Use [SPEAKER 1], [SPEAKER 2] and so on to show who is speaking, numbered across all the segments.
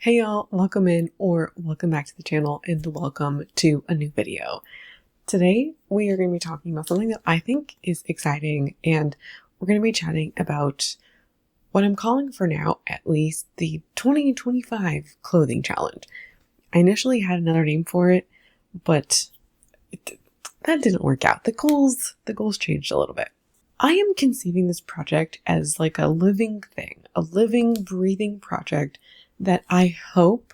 [SPEAKER 1] Hey y'all, welcome in or welcome back to the channel and welcome to a new video. Today we are going to be talking about something that I think is exciting, and we're going to be chatting about what I'm calling for now at least the 2025 clothing challenge. I initially had another name for it, but that didn't work out. The goals changed a little bit. I am conceiving this project as like a living thing, a living, breathing project that I hope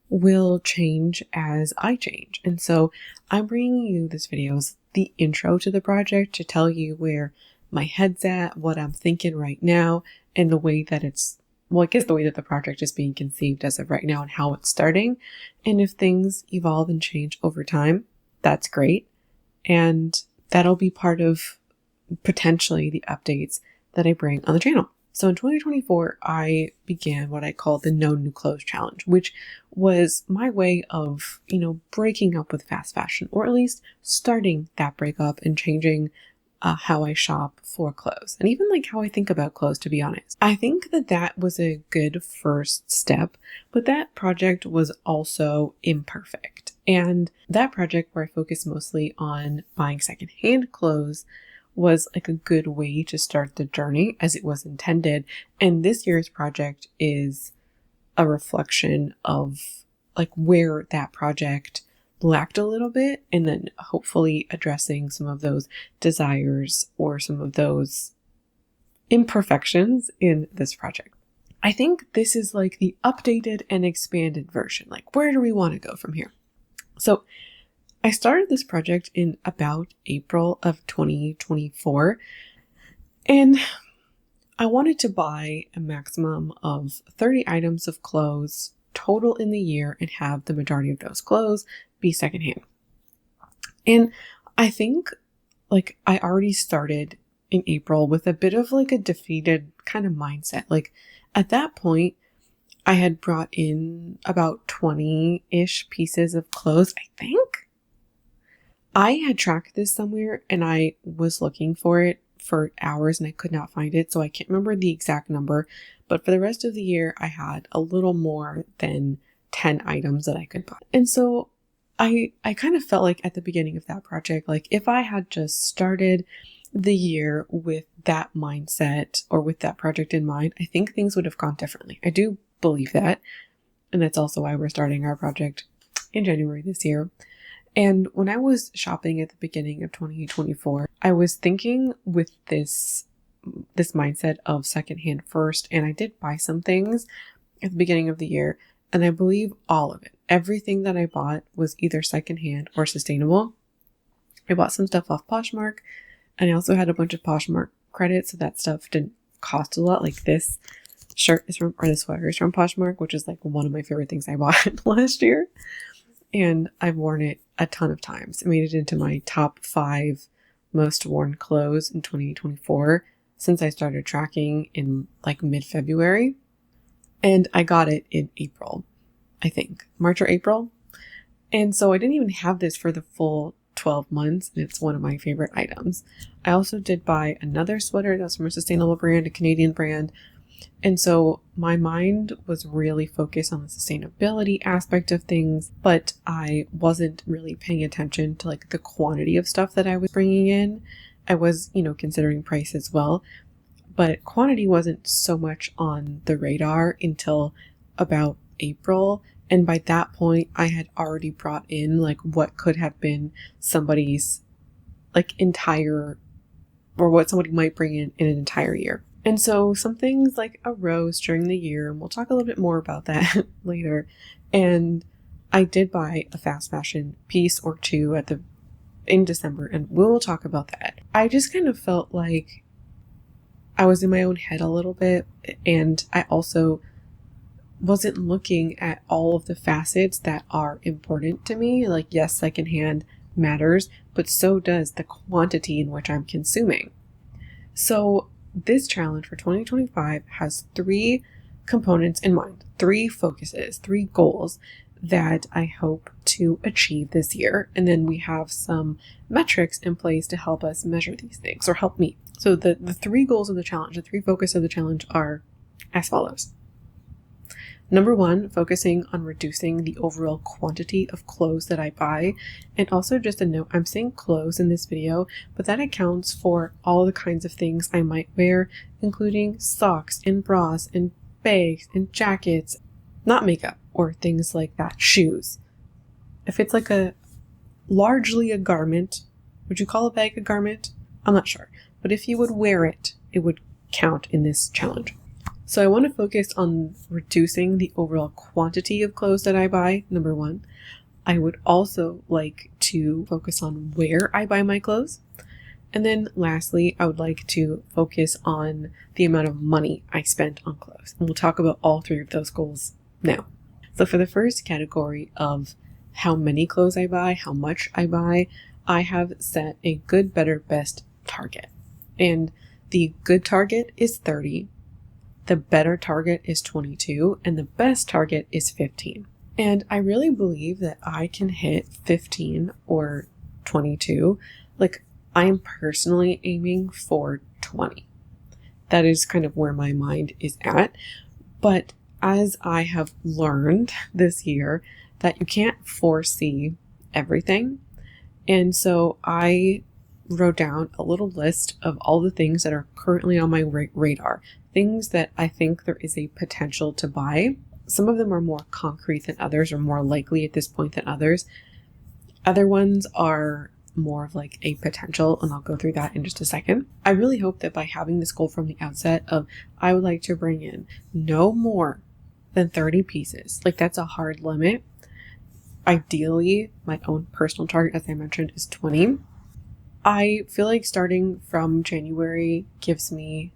[SPEAKER 1] will change as I change. And so I'm bringing you this video as the intro to the project to tell you where my head's at, what I'm thinking right now, and the way that the way that the project is being conceived as of right now and how it's starting. And if things evolve and change over time, that's great. And that'll be part of potentially the updates that I bring on the channel. So in 2024, I began what I call the No New Clothes Challenge, which was my way of, breaking up with fast fashion, or at least starting that breakup and changing how I shop for clothes, and even like how I think about clothes, to be honest. I think that was a good first step, but that project was also imperfect. And that project, where I focused mostly on buying secondhand clothes, was like a good way to start the journey as it was intended. And this year's project is a reflection of like where that project lacked a little bit, and then hopefully addressing some of those desires or some of those imperfections in this project. I think this is like the updated and expanded version. Like, where do we want to go from here? So I started this project in about April of 2024, and I wanted to buy a maximum of 30 items of clothes total in the year and have the majority of those clothes be secondhand. And I think like I already started in April with a bit of like a defeated kind of mindset. Like at that point, I had brought in about 20-ish pieces of clothes, I think. I had tracked this somewhere and I was looking for it for hours and I could not find it. So I can't remember the exact number, but for the rest of the year, I had a little more than 10 items that I could buy. And so I kind of felt like at the beginning of that project, like if I had just started the year with that mindset or with that project in mind, I think things would have gone differently. I do believe that. And that's also why we're starting our project in January this year. And when I was shopping at the beginning of 2024, I was thinking with this mindset of secondhand first, and I did buy some things at the beginning of the year, and I believe all of it. Everything that I bought was either secondhand or sustainable. I bought some stuff off Poshmark, and I also had a bunch of Poshmark credits, so that stuff didn't cost a lot. Like this sweater is from Poshmark, which is like one of my favorite things I bought last year. And I've worn it a ton of times. It made it into my top 5 most worn clothes in 2024 since I started tracking in like mid-February. And I got it in April, I think. March or April. And so I didn't even have this for the full 12 months. And it's one of my favorite items. I also did buy another sweater that's from a sustainable brand, a Canadian brand. And so my mind was really focused on the sustainability aspect of things, but I wasn't really paying attention to like the quantity of stuff that I was bringing in. I was, considering price as well, but quantity wasn't so much on the radar until about April. And by that point, I had already brought in like what could have been somebody's like entire, or what somebody might bring in an entire year. And so some things like arose during the year, and we'll talk a little bit more about that later. And I did buy a fast fashion piece or two in December, and we'll talk about that. I just kind of felt like I was in my own head a little bit, and I also wasn't looking at all of the facets that are important to me. Like, yes, secondhand matters, but so does the quantity in which I'm consuming. So this challenge for 2025 has 3 components in mind, 3 focuses, 3 goals that I hope to achieve this year. And then we have some metrics in place to help us measure these things, or help me. So the 3 goals of the challenge, the 3 focus of the challenge are as follows. Number one, focusing on reducing the overall quantity of clothes that I buy. And also just a note, I'm saying clothes in this video, but that accounts for all the kinds of things I might wear, including socks and bras and bags and jackets, not makeup or things like that, shoes. If it's like largely a garment, would you call a bag a garment? I'm not sure. But if you would wear it, it would count in this challenge. So I want to focus on reducing the overall quantity of clothes that I buy, number one. I would also like to focus on where I buy my clothes. And then lastly, I would like to focus on the amount of money I spend on clothes. And we'll talk about all three of those goals now. So for the first category of how many clothes I buy, how much I buy, I have set a good, better, best target. And the good target is 30. The better target is 22, and the best target is 15. And I really believe that I can hit 15 or 22. Like, I am personally aiming for 20. That is kind of where my mind is at. But as I have learned this year, that you can't foresee everything. And so I wrote down a little list of all the things that are currently on my radar. Things that I think there is a potential to buy. Some of them are more concrete than others, or more likely at this point than others. Other ones are more of like a potential, and I'll go through that in just a second. I really hope that by having this goal from the outset of I would like to bring in no more than 30 pieces. Like, that's a hard limit. Ideally, my own personal target, as I mentioned, is 20. I feel like starting from January gives me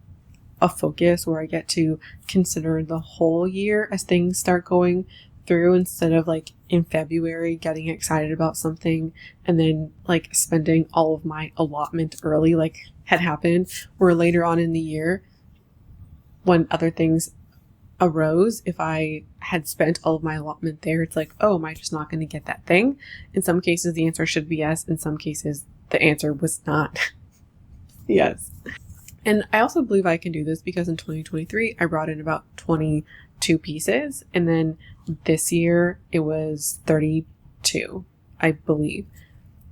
[SPEAKER 1] a focus where I get to consider the whole year as things start going through, instead of like in February getting excited about something and then like spending all of my allotment early, like had happened, where later on in the year when other things arose, if I had spent all of my allotment there, it's like, oh, am I just not going to get that thing? In some cases the answer should be yes. In some cases the answer was not yes. And I also believe I can do this because in 2023, I brought in about 22 pieces. And then this year it was 32, I believe.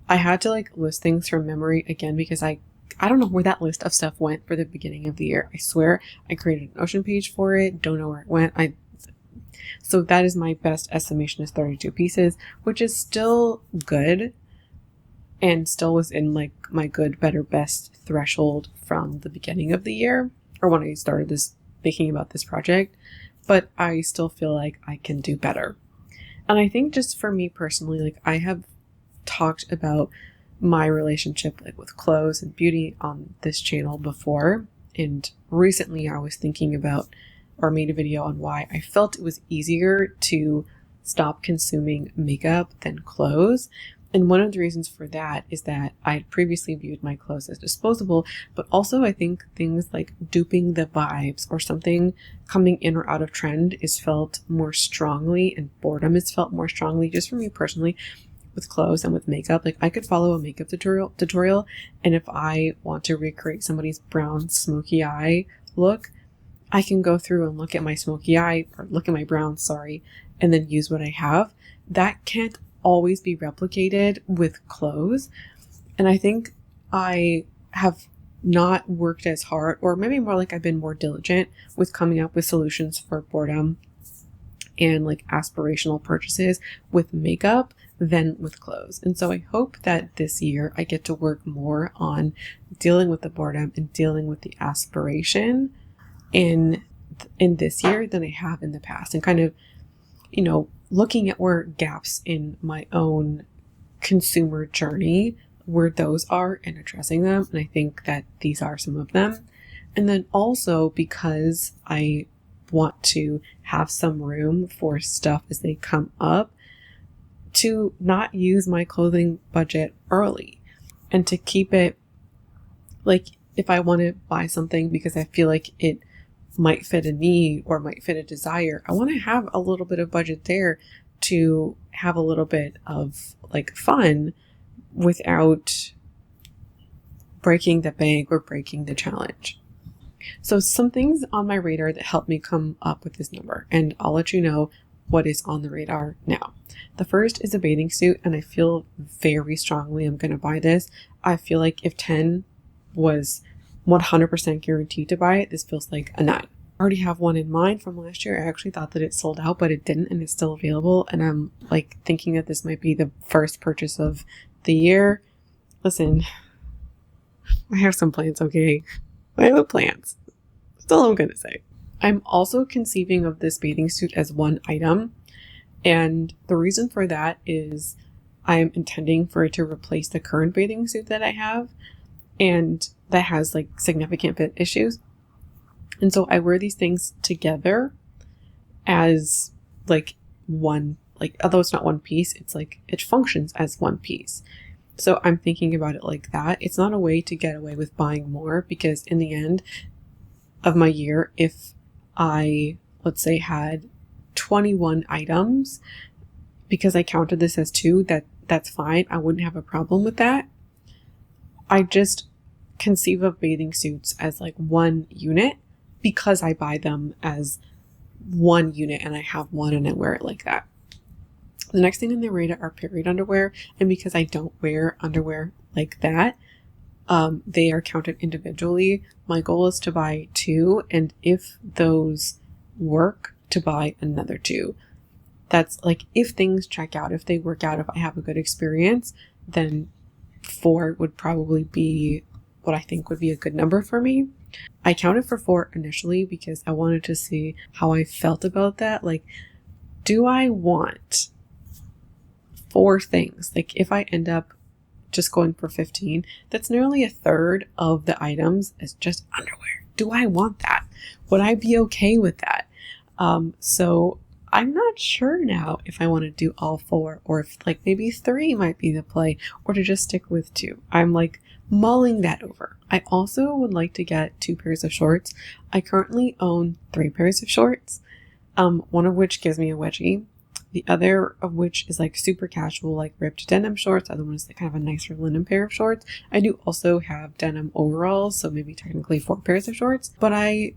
[SPEAKER 1] I had to like list things from memory again because I don't know where that list of stuff went for the beginning of the year. I swear I created an Notion page for it. Don't know where it went. So that is my best estimation is 32 pieces, which is still good. And still was in like my good, better, best threshold from the beginning of the year, or when I started thinking about this project, but I still feel like I can do better. And I think just for me personally, like I have talked about my relationship like with clothes and beauty on this channel before. And recently I was thinking about, or made a video on why I felt it was easier to stop consuming makeup than clothes. And one of the reasons for that is that I had previously viewed my clothes as disposable, but also I think things like duping the vibes or something coming in or out of trend is felt more strongly, and boredom is felt more strongly, just for me personally, with clothes and with makeup. Like I could follow a makeup tutorial, and if I want to recreate somebody's brown smoky eye look, I can go through and look at my smoky eye, or look at my brown, and then use what I have. That can't always be replicated with clothes. And I think I have not worked as hard, or maybe more like I've been more diligent with coming up with solutions for boredom and like aspirational purchases with makeup than with clothes. And so I hope that this year I get to work more on dealing with the boredom and dealing with the aspiration in this year than I have in the past, and kind of, looking at where gaps in my own consumer journey, where those are, and addressing them. And I think that these are some of them. And then also because I want to have some room for stuff as they come up, to not use my clothing budget early, and to keep it like, if I want to buy something because I feel like it might fit a need or might fit a desire, I want to have a little bit of budget there to have a little bit of like fun without breaking the bank or breaking the challenge. So some things on my radar that helped me come up with this number, and I'll let you know what is on the radar now. The first is a bathing suit, and I feel very strongly I'm going to buy this. I feel like if 10 was 100% guaranteed to buy it, this feels like a 9. I already have one in mind from last year. I actually thought that it sold out, but it didn't, and it's still available. And I'm like thinking that this might be the first purchase of the year. Listen, I have some plans, okay? I have plans. That's all I'm going to say. I'm also conceiving of this bathing suit as one item. And the reason for that is I am intending for it to replace the current bathing suit that I have. And that has like significant fit issues. And so I wear these things together as like one, like, although it's not one piece, it's like, it functions as one piece. So I'm thinking about it like that. It's not a way to get away with buying more, because in the end of my year, if I, let's say, had 21 items, because I counted this as 2, that's fine. I wouldn't have a problem with that. I just conceive of bathing suits as like one unit, because I buy them as one unit and I have one and I wear it like that. The next thing on the radar are period underwear. And because I don't wear underwear like that, they are counted individually. My goal is to buy 2. And if those work, to buy another 2. That's like, if things check out, if they work out, if I have a good experience, then 4 would probably be what I think would be a good number for me. I counted for 4 initially because I wanted to see how I felt about that. Like, do I want 4 things? Like, if I end up just going for 15, that's nearly a third of the items as just underwear. Do I want that? Would I be okay with that? So I'm not sure now if I want to do all 4, or if like maybe 3 might be the play, or to just stick with 2. I'm like mulling that over. I also would like to get 2 pairs of shorts. I currently own 3 pairs of shorts, one of which gives me a wedgie. The other of which is like super casual, like ripped denim shorts. The other one is like kind of a nicer linen pair of shorts. I do also have denim overalls, so maybe technically 4 pairs of shorts. But I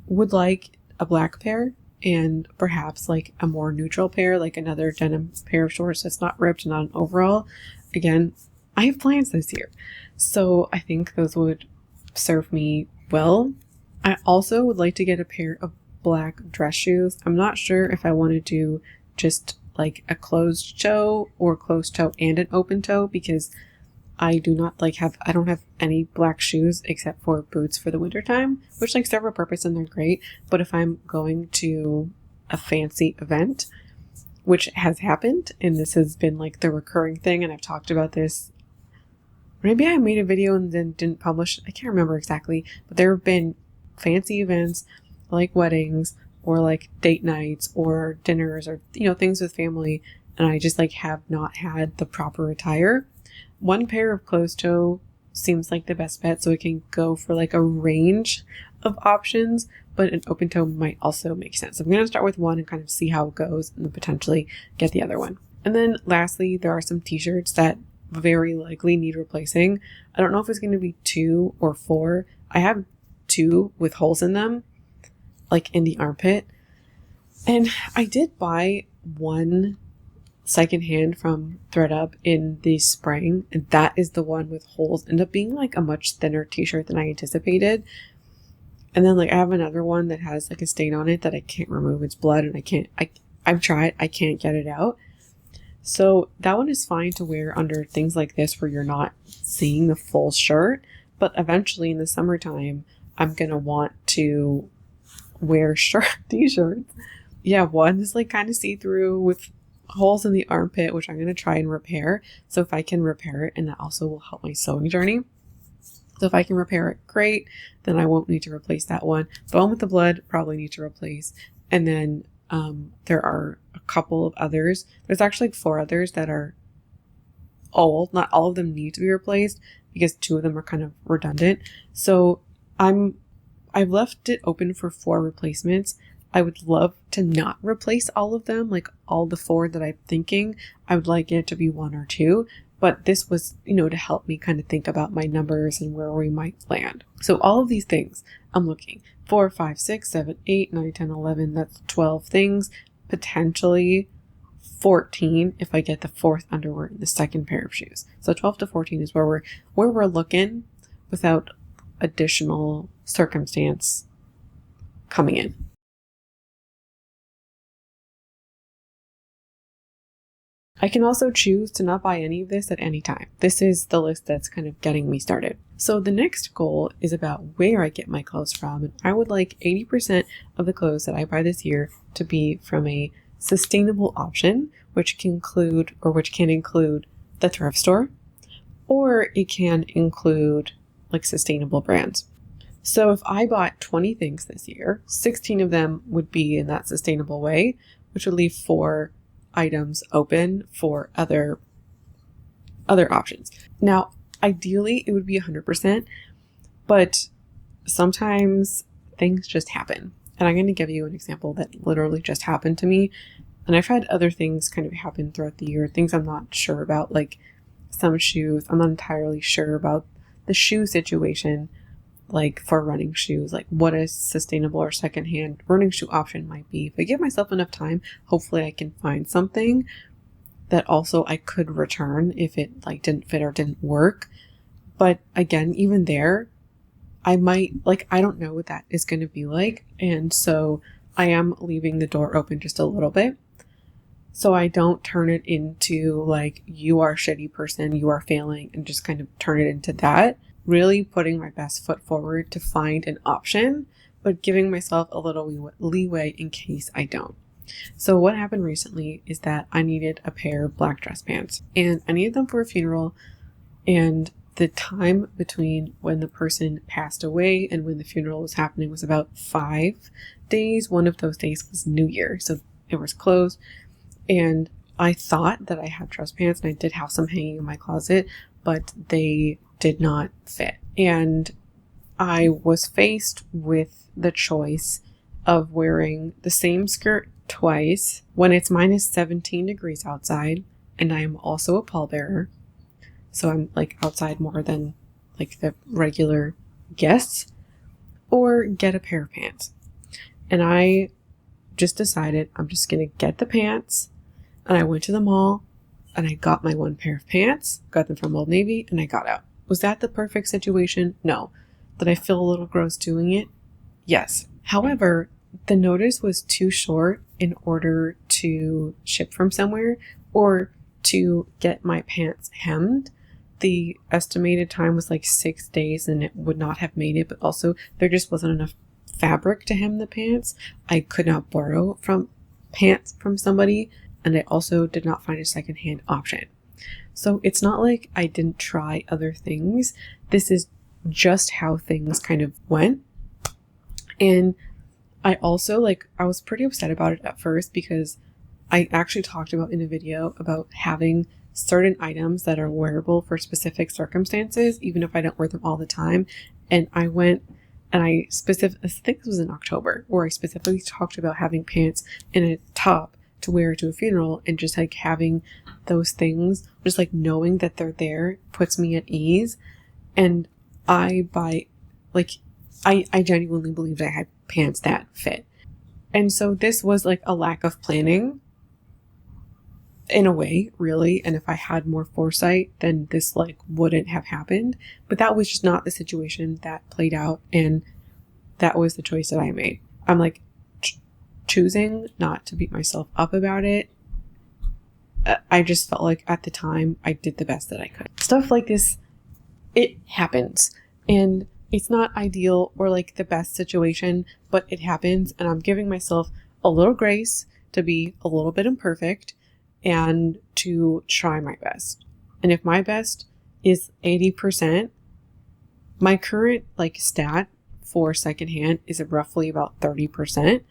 [SPEAKER 1] would like a black pair, and perhaps like a more neutral pair, like another denim pair of shorts that's not ripped, not an overall. Again, I have plans this year, so I think those would serve me well. I also would like to get a pair of black dress shoes. I'm not sure if I want to do just like a closed toe or closed toe and an open toe, because I do not like I don't have any black shoes except for boots for the winter time, which like serve a purpose and they're great. But if I'm going to a fancy event, which has happened, and this has been like the recurring thing, and I've talked about this, maybe I made a video and then didn't publish, I can't remember exactly, but there have been fancy events like weddings or like date nights or dinners or, you know, things with family, and I just like have not had the proper attire. One pair of closed toe seems like the best bet, so it can go for like a range of options, but an open toe might also make sense. I'm going to start with one and kind of see how it goes, and then potentially get the other one. And then lastly, there are some t-shirts that very likely need replacing. I don't know if it's going to be 2 or 4. I have 2 with holes in them, like in the armpit. And I did buy one secondhand from ThreadUp in the spring, and that is the one with holes. Ended up being like a much thinner t-shirt than I anticipated. And then like I have another one that has like a stain on it that I can't remove. It's blood, and I've tried, I can't get it out. So that one is fine to wear under things like this where you're not seeing the full shirt, but eventually in the summertime I'm gonna want to wear t-shirts. Yeah, one is like kind of see-through with holes in the armpit, which I'm going to try and repair. So if I can repair it, and that also will help my sewing journey. So if I can repair it, great. Then I won't need to replace that one. The one with the blood, probably need to replace. And then there are a couple of others. There's actually like 4 others that are old. Not all of them need to be replaced because 2 of them are kind of redundant. So I've left it open for 4 replacements. I would love to not replace all of them, like all the 4 that I'm thinking. I would like it to be 1 or 2, but this was, to help me kind of think about my numbers and where we might land. So all of these things I'm looking 4, 5, 6, 7, 8, 9, 10, 11, that's 12 things, potentially 14 if I get the fourth underwear and the second pair of shoes. So 12 to 14 is where we're looking without additional circumstance coming in. I can also choose to not buy any of this at any time. This is the list that's kind of getting me started. So the next goal is about where I get my clothes from. And I would like 80% of the clothes that I buy this year to be from a sustainable option, which can include the thrift store, or it can include like sustainable brands. So if I bought 20 things this year, 16 of them would be in that sustainable way, which would leave 4 items open for other options. Now, ideally it would be 100%, but sometimes things just happen. And I'm going to give you an example that literally just happened to me. And I've had other things kind of happen throughout the year, things I'm not sure about, like some shoes. I'm not entirely sure about the shoe situation, like for running shoes, like what a sustainable or secondhand running shoe option might be. If I give myself enough time, hopefully I can find something that also I could return if it like didn't fit or didn't work. But again, even there, I don't know what that is going to be like. And so I am leaving the door open just a little bit. So I don't turn it into like, you are a shitty person, you are failing, and just kind of turn it into that. Really putting my best foot forward to find an option, but giving myself a little leeway in case I don't. So what happened recently is that I needed a pair of black dress pants, and I needed them for a funeral, and the time between when the person passed away and when the funeral was happening was about 5 days. One of those days was New Year, so it was closed, and I thought that I had dress pants, and I did have some hanging in my closet, but they did not fit. And I was faced with the choice of wearing the same skirt twice when it's minus 17 degrees outside, and I am also a pallbearer. So I'm like outside more than like the regular guests, or get a pair of pants. And I just decided I'm just going to get the pants, and I went to the mall and I got my one pair of pants, got them from Old Navy, and I got out. Was that the perfect situation? No. Did I feel a little gross doing it? Yes. However, the notice was too short in order to ship from somewhere or to get my pants hemmed. The estimated time was like 6 days, and it would not have made it, but also there just wasn't enough fabric to hem the pants. I could not borrow pants from somebody, and I also did not find a secondhand option. So it's not like I didn't try other things. This is just how things kind of went. And I also I was pretty upset about it at first, because I actually talked about in a video about having certain items that are wearable for specific circumstances, even if I don't wear them all the time. And I went and I think this was in October, where I specifically talked about having pants and a top to wear to a funeral, and just like having those things, just like knowing that they're there puts me at ease. And I genuinely believed I had pants that fit. And so this was like a lack of planning in a way, really. And if I had more foresight, then this wouldn't have happened. But that was just not the situation that played out, and that was the choice that I made. I'm choosing not to beat myself up about it. I just felt like at the time I did the best that I could. Stuff like this, it happens, and it's not ideal or the best situation, but it happens, and I'm giving myself a little grace to be a little bit imperfect and to try my best. And if my best is 80%, my current stat for secondhand is roughly about 30%.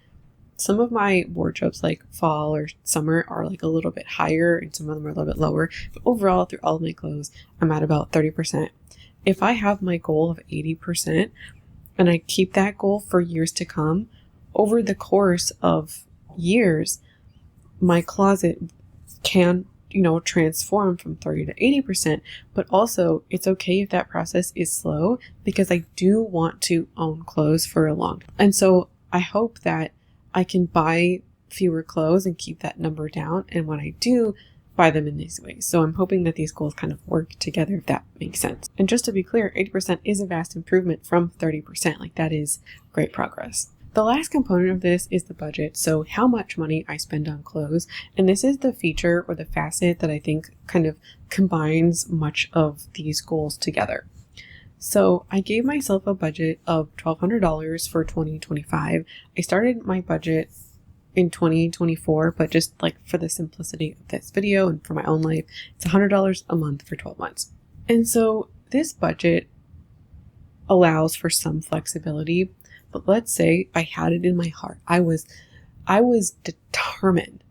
[SPEAKER 1] Some of my wardrobes fall or summer are a little bit higher, and some of them are a little bit lower. But overall, through all of my clothes, I'm at about 30%. If I have my goal of 80% and I keep that goal for years to come, over the course of years, my closet can, transform from 30 to 80%, but also it's okay if that process is slow because I do want to own clothes for a long time. And so I hope that I can buy fewer clothes and keep that number down. And when I do, buy them in these ways. So I'm hoping that these goals kind of work together, if that makes sense. And just to be clear, 80% is a vast improvement from 30%. Like, that is great progress. The last component of this is the budget. So how much money I spend on clothes. And this is the feature or the facet that I think kind of combines much of these goals together. So I gave myself a budget of $1,200 for 2025. I started my budget in 2024, but just like for the simplicity of this video and for my own life, it's $100 a month for 12 months. And so this budget allows for some flexibility, but let's say I had it in my heart. I was determined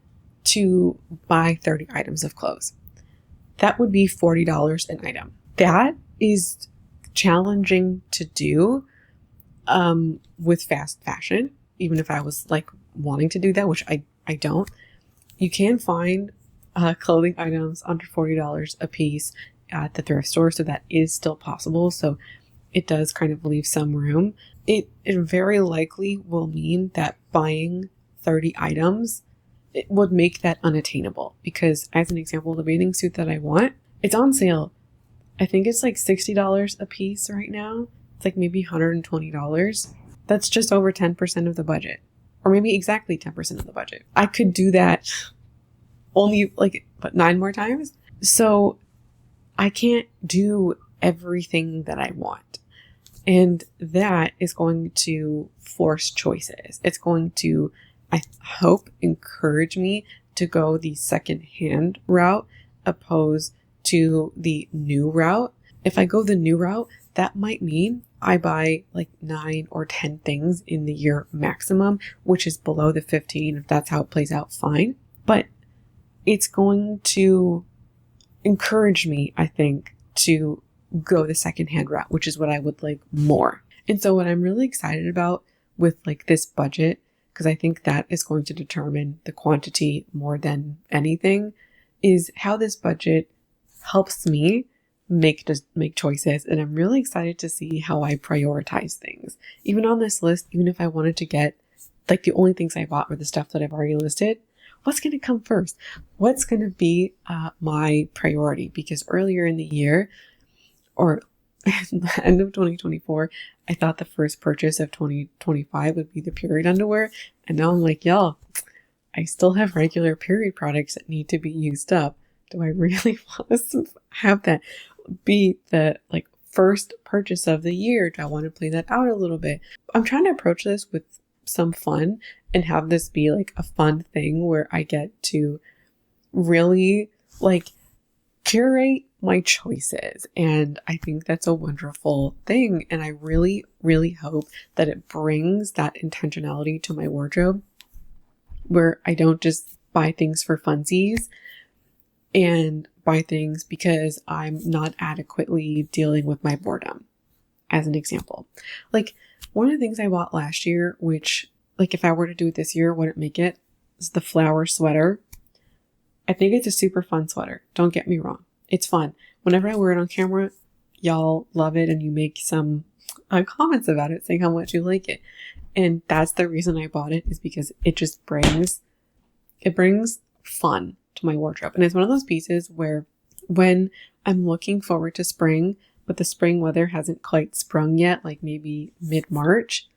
[SPEAKER 1] to buy 30 items of clothes. That would be $40 an item. That is challenging to do with fast fashion, even if I was like wanting to do that, which I don't. You can find clothing items under $40 a piece at the thrift store, so that is still possible. So it does kind of leave some room. It very likely will mean that buying 30 items, it would make that unattainable, because as an example, the bathing suit that I want, it's on sale. I think it's like $60 a piece right now. It's like maybe $120. That's just over 10% of the budget, or maybe exactly 10% of the budget. I could do that only 9 more times. So I can't do everything that I want. And that is going to force choices. It's going to, I hope, encourage me to go the secondhand route opposed to the new route. If I go the new route, that might mean I buy like 9 or 10 things in the year maximum, which is below the 15. If that's how it plays out, fine. But it's going to encourage me, I think, to go the secondhand route, which is what I would like more. And so what I'm really excited about with like this budget, because I think that is going to determine the quantity more than anything, is how this budget helps me make choices. And I'm really excited to see how I prioritize things. Even on this list, even if I wanted to get like the only things I bought were the stuff that I've already listed, what's going to come first? What's going to be my priority? Because earlier in the year, or the end of 2024, I thought the first purchase of 2025 would be the period underwear. And now I'm like, y'all, I still have regular period products that need to be used up. Do I really want to have that be the like first purchase of the year? Do I want to play that out a little bit? I'm trying to approach this with some fun and have this be like a fun thing where I get to really like curate my choices. And I think that's a wonderful thing. And I really, really hope that it brings that intentionality to my wardrobe, where I don't just buy things for funsies and buy things because I'm not adequately dealing with my boredom, as an example. Like, one of the things I bought last year, which like if I were to do it this year, wouldn't make it, is the flower sweater. I think it's a super fun sweater. Don't get me wrong. It's fun. Whenever I wear it on camera, y'all love it and you make some comments about it saying how much you like it. And that's the reason I bought it, is because it just brings fun to my wardrobe. And it's one of those pieces where when I'm looking forward to spring, but the spring weather hasn't quite sprung yet, like maybe mid-March,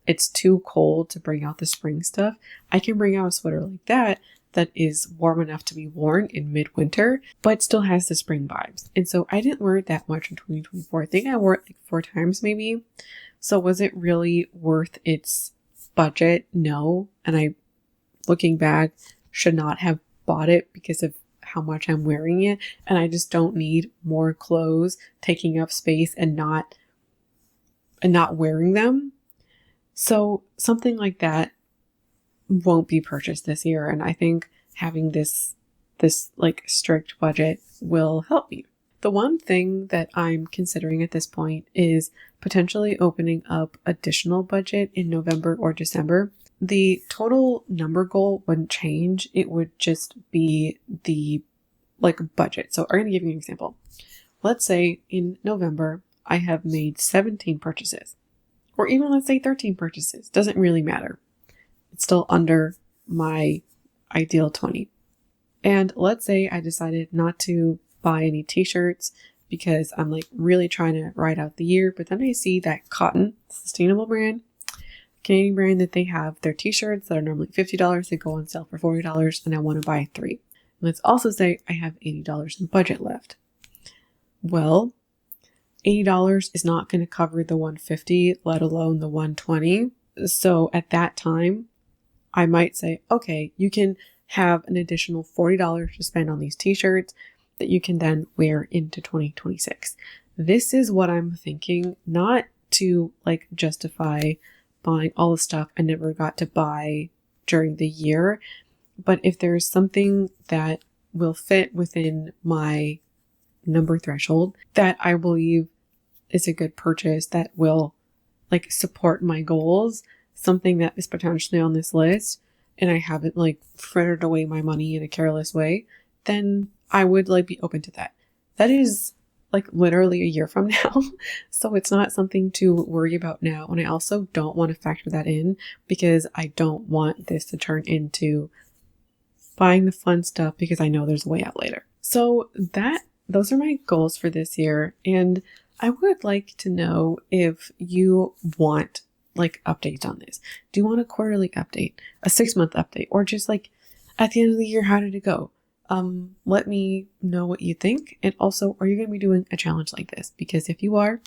[SPEAKER 1] it's too cold to bring out the spring stuff, I can bring out a sweater like that is warm enough to be worn in midwinter, but still has the spring vibes. And so I didn't wear it that much in 2024. I think I wore it like 4 times maybe. So was it really worth its budget? No. And I, looking back, should not have bought it because of how much I'm wearing it. And I just don't need more clothes taking up space and not wearing them. So something like that won't be purchased this year. And I think having this like strict budget will help me. The one thing that I'm considering at this point is potentially opening up additional budget in November or December. The total number goal wouldn't change. It would just be the like budget. So I'm going to give you an example. Let's say in November, I have made 17 purchases, or even let's say 13 purchases. Doesn't really matter. It's still under my ideal 20. And let's say I decided not to buy any t-shirts because I'm like really trying to ride out the year. But then I see that Cotton, sustainable brand, Canadian brand, that they have their t-shirts that are normally $50. They go on sale for $40 and I want to buy 3. Let's also say I have $80 in budget left. Well, $80 is not going to cover the $150, let alone the $120. So at that time, I might say, okay, you can have an additional $40 to spend on these t-shirts that you can then wear into 2026. This is what I'm thinking, not to like justify buying all the stuff I never got to buy during the year, but if there's something that will fit within my number threshold that I believe is a good purchase that will like support my goals, something that is potentially on this list, and I haven't like frittered away my money in a careless way, then I would like be open to that. That is like literally a year from now. So it's not something to worry about now. And I also don't want to factor that in because I don't want this to turn into buying the fun stuff because I know there's a way out later. So those are my goals for this year. And I would like to know if you want like updates on this. Do you want a quarterly update, a 6-month update, or just like at the end of the year, how did it go? Let me know what you think. And also, are you going to be doing a challenge like this? Because if you are,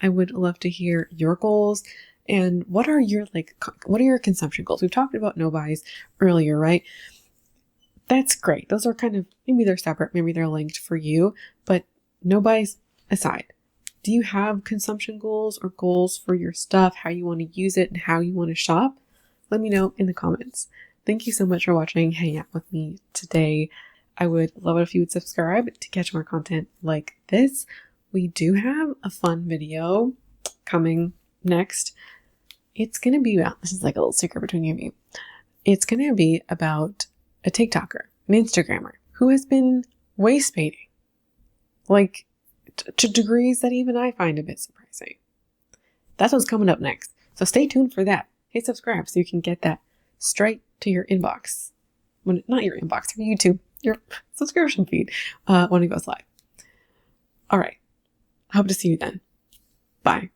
[SPEAKER 1] I would love to hear your goals and what are your consumption goals? We've talked about no buys earlier, right? That's great. Those are kind of, maybe they're separate, maybe they're linked for you, but no buys aside. Do you have consumption goals or goals for your stuff, how you want to use it and how you want to shop? Let me know in the comments. Thank you so much for watching, hanging out with me today. I would love it if you would subscribe to catch more content like this. We do have a fun video coming next. It's going to be about, this is like a little secret between you and me. It's going to be about a TikToker, an Instagrammer who has been waist painting, like to degrees that even I find a bit surprising. That's what's coming up next. So stay tuned for that. Hit subscribe so you can get that straight to your inbox. Not your inbox, your YouTube, your subscription feed when it goes live. All right. I hope to see you then. Bye.